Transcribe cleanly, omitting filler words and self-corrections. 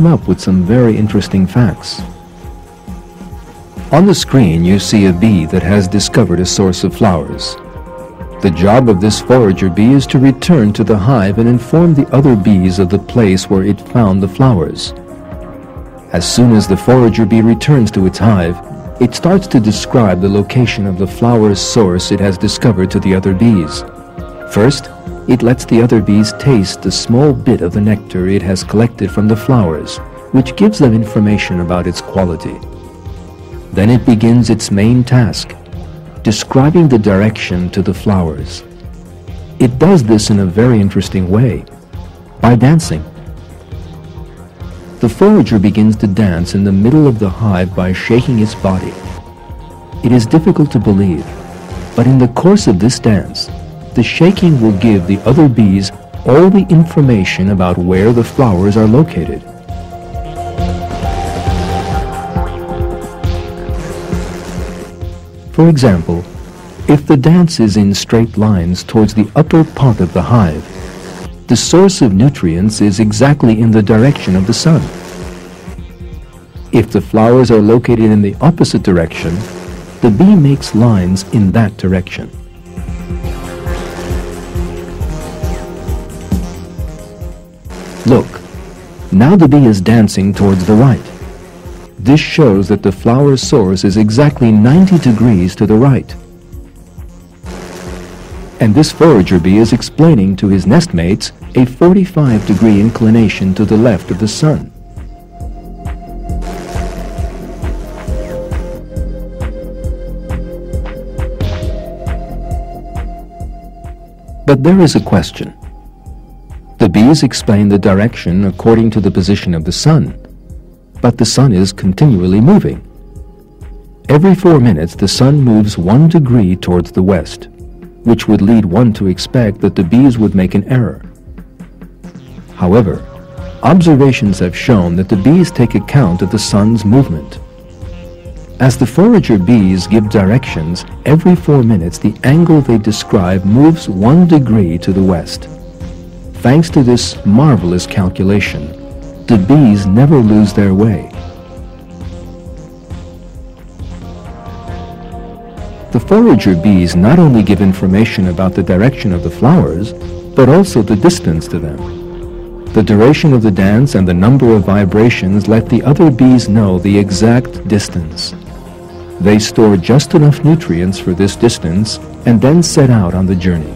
up with some very interesting facts. On the screen you see a bee that has discovered a source of flowers. The job of this forager bee is to return to the hive and inform the other bees of the place where it found the flowers. As soon as the forager bee returns to its hive, it starts to describe the location of the flower's source it has discovered to the other bees. First, it lets the other bees taste a small bit of the nectar it has collected from the flowers, which gives them information about its quality. Then it begins its main task, describing the direction to the flowers. It does this in a very interesting way, by dancing. The forager begins to dance in the middle of the hive by shaking its body. It is difficult to believe, but in the course of this dance, the shaking will give the other bees all the information about where the flowers are located. For example, if the dance is in straight lines towards the upper part of the hive, the source of nutrients is exactly in the direction of the sun. If the flowers are located in the opposite direction, the bee makes lines in that direction. Look, now the bee is dancing towards the right. This shows that the flower source is exactly 90 degrees to the right. And this forager bee is explaining to his nestmates a 45-degree inclination to the left of the sun. But there is a question. The bees explain the direction according to the position of the sun, but the sun is continually moving. Every 4 minutes the sun moves 1 degree towards the west, which would lead one to expect that the bees would make an error. However, observations have shown that the bees take account of the sun's movement. As the forager bees give directions, every 4 minutes the angle they describe moves 1 degree to the west. Thanks to this marvelous calculation, the bees never lose their way. The forager bees not only give information about the direction of the flowers, but also the distance to them. The duration of the dance and the number of vibrations let the other bees know the exact distance. They store just enough nutrients for this distance and then set out on the journey.